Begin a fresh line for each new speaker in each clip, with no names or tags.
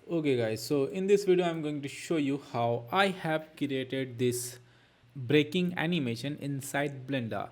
Okay guys, so in this video I'm going to show you how I have created this breaking animation inside Blender,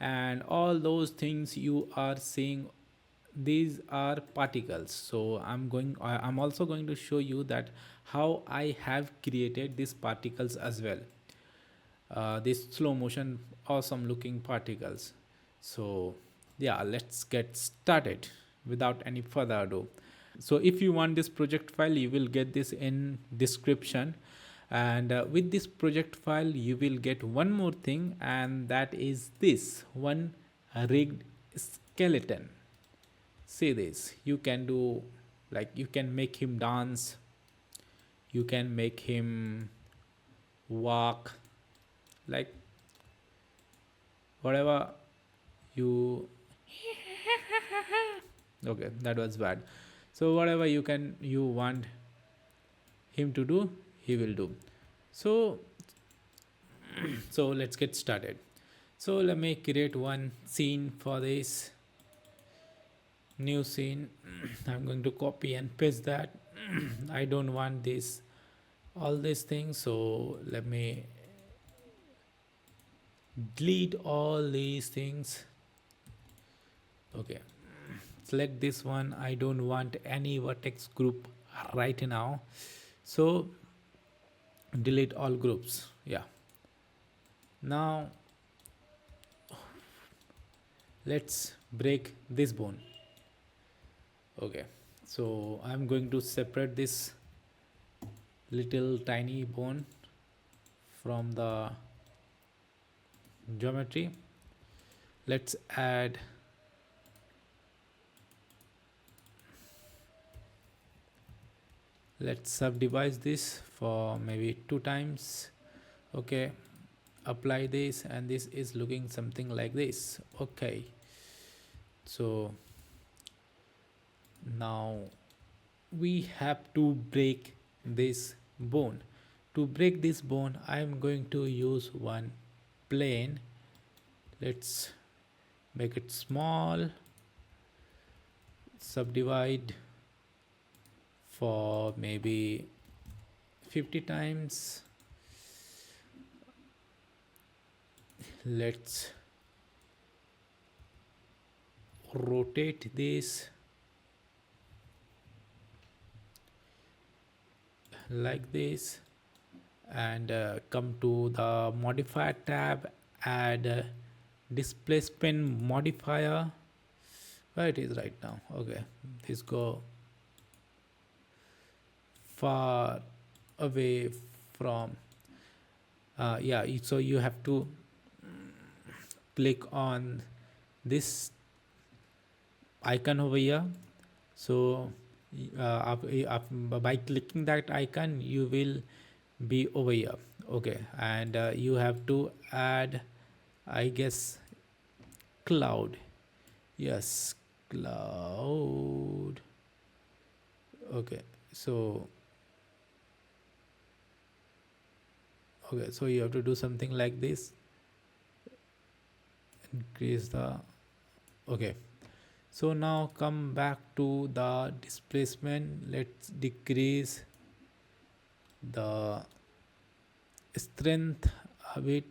and all those things you are seeing, these are particles. So I'm also going to show you that how I have created these particles as well, these slow motion awesome looking particles. So yeah, let's get started without any further ado. So if you want this project file, you will get this in description, and with this project file you will get one more thing, and that is this one rigged skeleton. See this, you can do, like, you can make him dance, you can make him walk, like whatever you okay, that was bad. So whatever you want him to do, he will do. So so let's get started. So let me create one scene for this new scene. I'm going to copy and paste that. I don't want this all these things, so let me delete all these things. Okay, select this one. I don't want any vertex group right now, so delete all groups. Yeah, now let's break this bone. Okay, so I'm going to separate this little tiny bone from the geometry. Let's add, let's subdivide this for maybe 2 times. Okay, apply this, and this is looking something like this. Okay, so now we have to break this bone. To break this bone, I'm going to use one plane. Let's make it small, subdivide for maybe 50 times. Let's rotate this like this, and come to the modifier tab, add displacement modifier. Where it is right now? Okay, this go far away from yeah, so you have to click on this icon over here. So by clicking that icon you will be over here. Okay, and you have to add, I guess, cloud. Yes, cloud. Okay, so okay, so you have to do something like this. Increase the, okay, so now come back to the displacement. Let's decrease the strength a bit,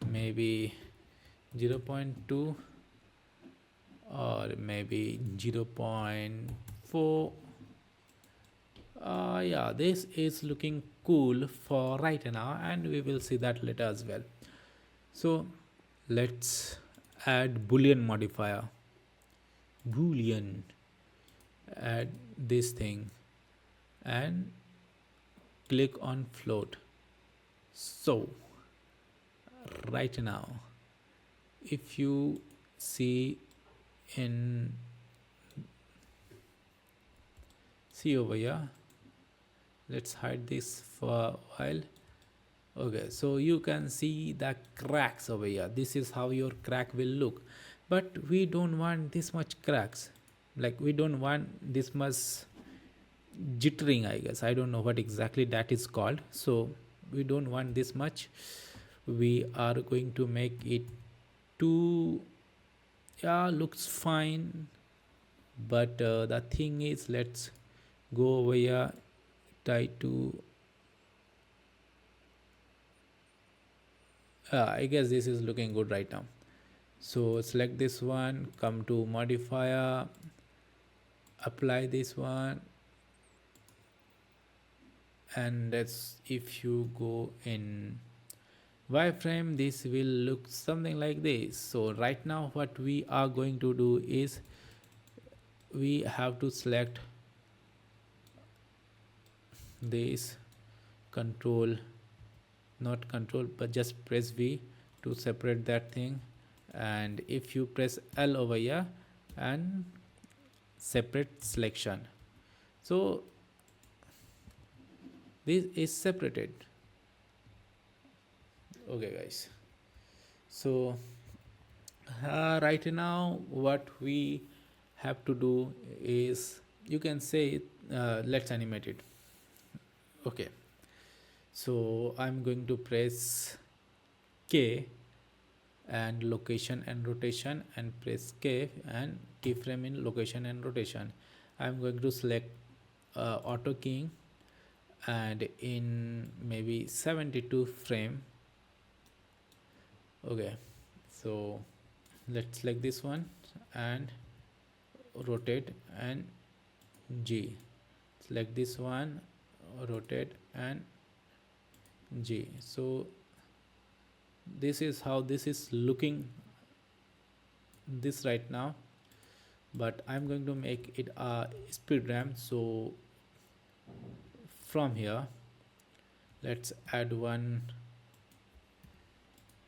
maybe 0.2 or maybe 0.4. Yeah, this is looking cool for right now, and we will see that later as well. So let's add boolean modifier. Boolean, add this thing and click on float. So right now, if you see in, see over here, let's hide this for a while. Okay, so you can see the cracks over here. This is how your crack will look, but we don't want this much cracks. Like, we don't want this much jittering, I guess. I don't know what exactly that is called. So we don't want this much. We are going to make it too, yeah, looks fine, But the thing is, let's go over here, try to I guess this is looking good right now. So select this one, come to modifier, apply this one, and that's if you go in wireframe, this will look something like this. So right now what we are going to do is we have to select this, control, not control but just press V to separate that thing, and if you press L over here and separate selection, so this is separated. Okay guys, so right now what we have to do is, you can say, let's animate it. Okay, so I'm going to press K and location and rotation, and press K and keyframe in location and rotation. I'm going to select auto keying, and in maybe 72 frame. Okay, so let's select this one and rotate and G, select this one, rotate and G. So this is how this is looking this right now, but I'm going to make it a speed ramp. So from here let's add one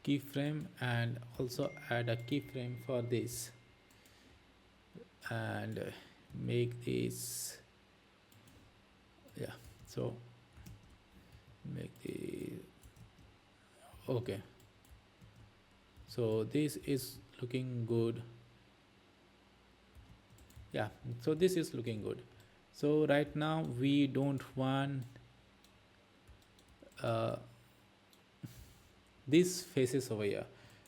keyframe and also add a keyframe for this, and make this, yeah, so make the, okay, so this is looking good. Yeah, so this is looking good. So right now we don't want uh, these faces over here.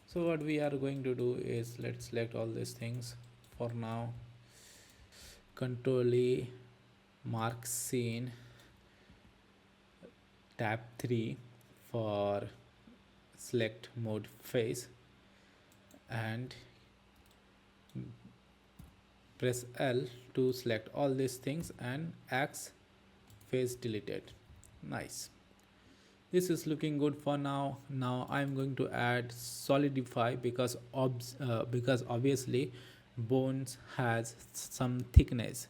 So what we are going to do is, let's select all these things for now, control E, mark scene, tab 3 for select mode face, and press L to select all these things, and X face deleted. Nice, this is looking good for now. Now I'm going to add solidify, because because obviously bones has some thickness.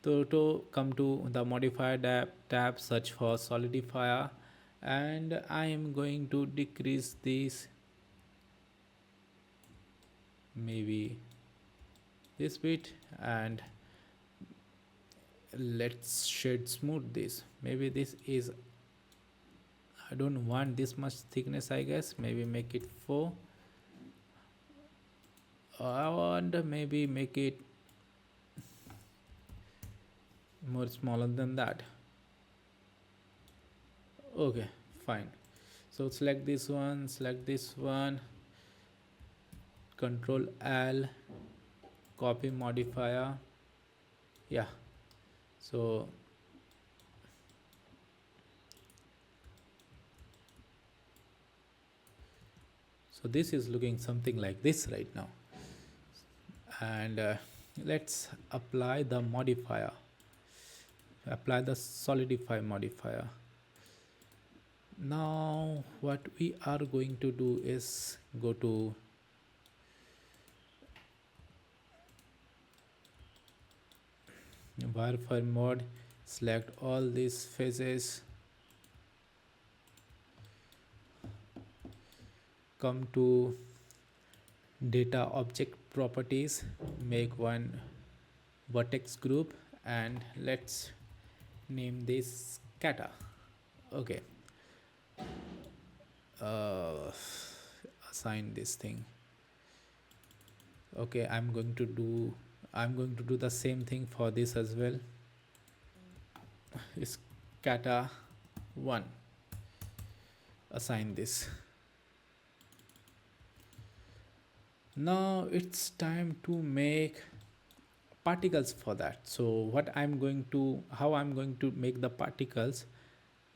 So to come to the modifier tab, search for solidifier, and I am going to decrease this, maybe this bit, and let's shade smooth this. Maybe this is, I don't want this much thickness, I guess. Maybe make it 4. I want maybe make it more smaller than that. Okay, fine. So select this one, select this one, control L, copy modifier. Yeah, so this is looking something like this right now, and let's apply the modifier, apply the solidify modifier. Now what we are going to do is go to wireframe mode, select all these faces, come to data object properties, make one vertex group, and let's name this kata. Okay, uh, assign this thing. Okay, I'm going to do the same thing for this as well. Is kata 1, assign this. Now it's time to make particles for that. So how I'm going to make the particles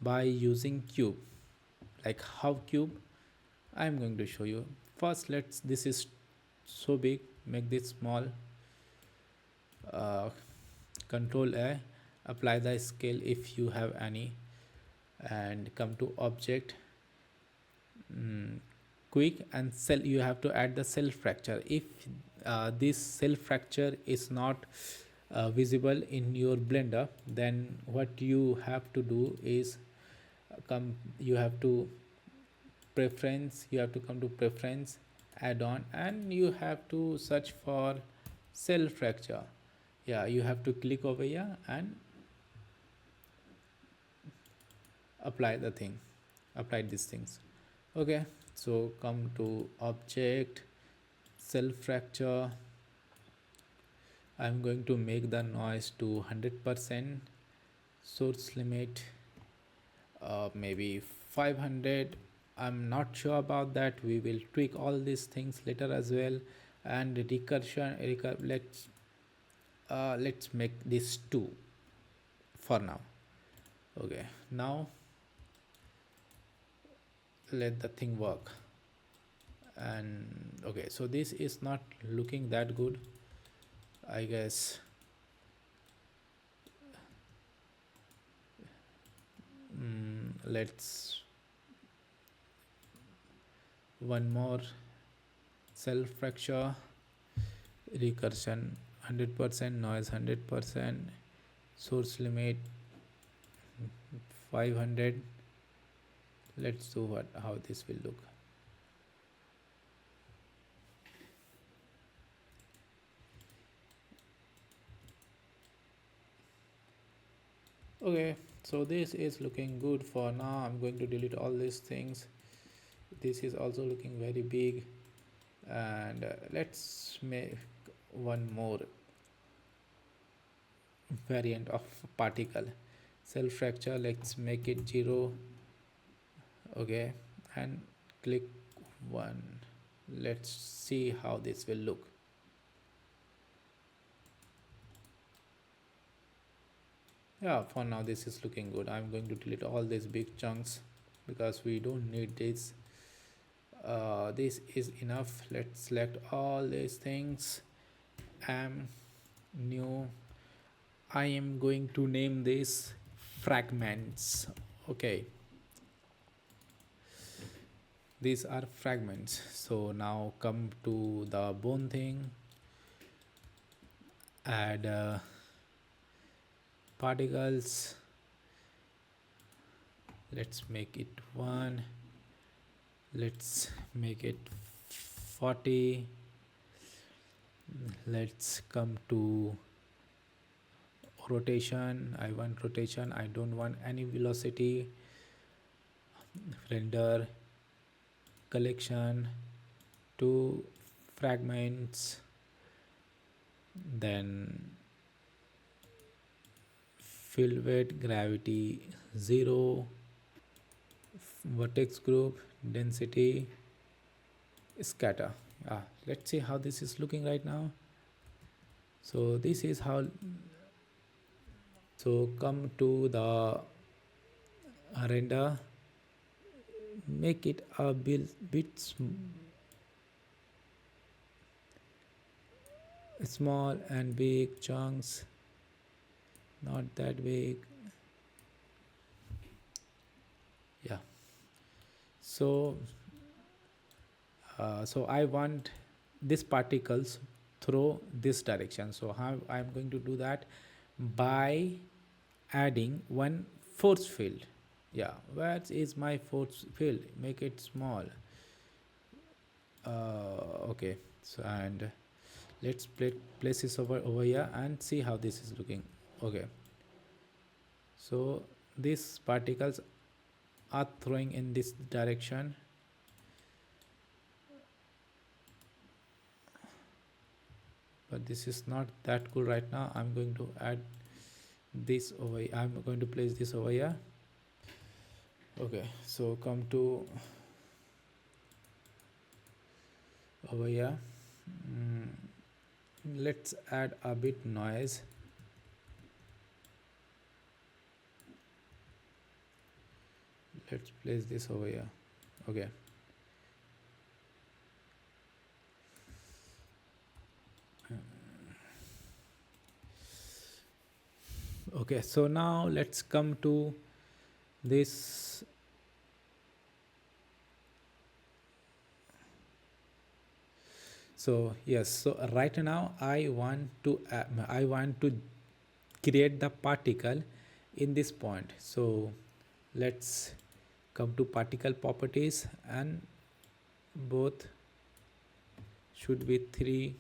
by using cube. Like how cube, I'm going to show you. First, let's this is so big, make this small. uh, Control A, apply the scale if you have any, and come to object, mm, quick, and cell. You have to add the cell fracture. If this cell fracture is not visible in your blender, then what you have to do is come you have to preference you have to come to preference, add on, and you have to search for cell fracture. Yeah, you have to click over here and apply the thing apply these things. Okay, so come to object, cell fracture. I'm going to make the noise to 100%, source limit maybe 500. I'm not sure about that, we will tweak all these things later as well. And let's make this 2 for now. Okay, now let the thing work. And okay, so this is not looking that good, I guess. Let's one more, cell fracture, recursion 100%, noise 100%, source limit 500. Let's do what how this will look. Okay, so this is looking good for now. I'm going to delete all these things. This is also looking very big. And let's make one more variant of particle, cell fracture. Let's make it 0. Okay, and click 1. Let's see how this will look. Yeah, for now this is looking good. I'm going to delete all these big chunks because we don't need this. This is enough. Let's select all these things. New, I am going to name this fragments. Okay, these are fragments. So now come to the bone thing, add particles. Let's make it 1. Let's make it 40. Let's come to rotation. I want rotation, I don't want any velocity. Render, collection, 2 fragments, then fill weight, gravity 0, vertex group, density, scatter. Let's see how this is looking right now. So this is how. So come to the render, make it a bit small and big chunks, not that big. Yeah, so so I want these particles through this direction. So how I'm going to do that? By adding one force field. Yeah, where is my force field? Make it small. Okay, so and let's place this over here and see how this is looking. Okay, so these particles are throwing in this direction. But this is not that cool right now. I'm going to add this over here. I'm going to place this over here. Okay, so come to over here. Let's add a bit noise. Let's place this over here. Okay. Okay, so now let's come to this. So yes, so right now I want to create the particle in this point. So let's come to particle properties, and both should be 3.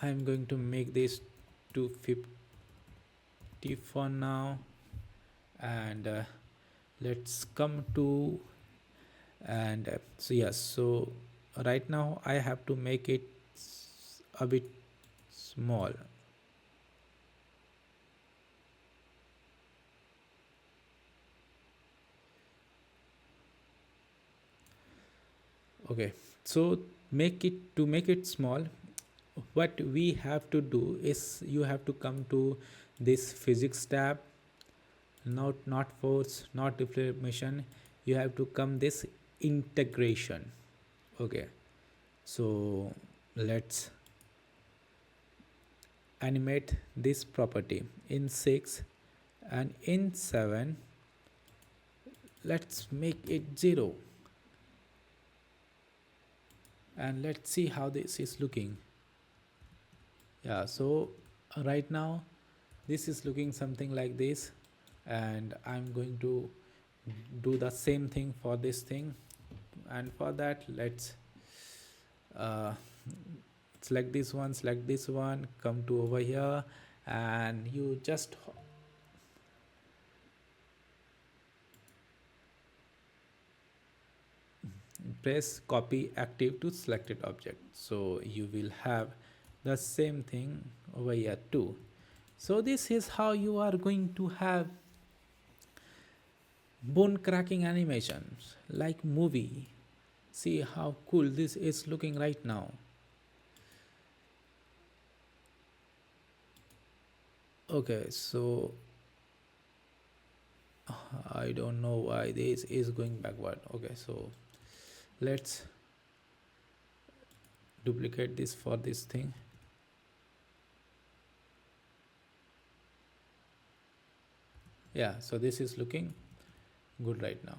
I'm going to make this 250 for now, and let's come to, and so yes, so right now I have to make it a bit small. Okay, so make it small, what we have to do is you have to come to this physics tab, not force, not deformation, you have to come this integration. Okay, so let's animate this property in 6, and in 7 let's make it 0, and let's see how this is looking. Yeah, so right now this is looking something like this, and I'm going to do the same thing for this thing. And for that, let's uh, select this one, come to over here, and you just press copy active to selected object, so you will have the same thing over here too. So this is how you are going to have bone cracking animations like movie. See how cool this is looking right now. Okay, so I don't know why this is going backward. Okay, so let's duplicate this for this thing. Yeah, so this is looking good right now.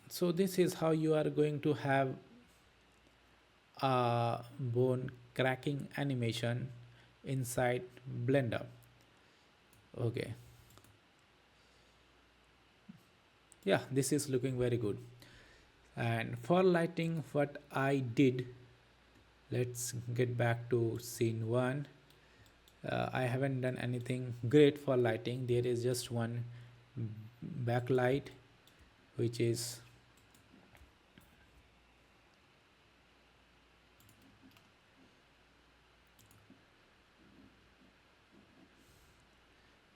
So this is how you are going to have a bone cracking animation inside Blender. Okay, yeah, this is looking very good. And for lighting, what I did, let's get back to scene 1. I haven't done anything great for lighting. There is just one backlight, which is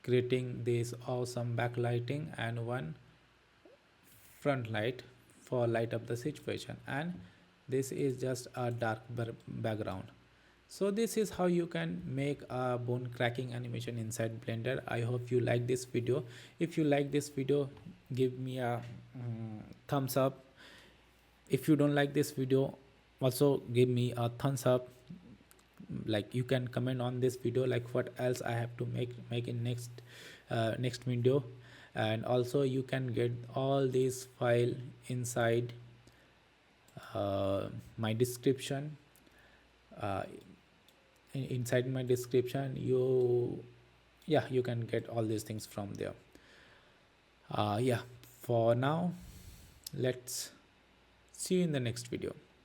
creating this awesome backlighting, and one front light for light up the situation, and this is just a dark background. So this is how you can make a bone cracking animation inside Blender. I hope you like this video. If you like this video, give me a thumbs up. If you don't like this video, also give me a thumbs up. Like, you can comment on this video like what else I have to make in next video. And also you can get all these file inside my description. uh, Inside my description, you can get all these things from there. Yeah, for now, let's see you in the next video.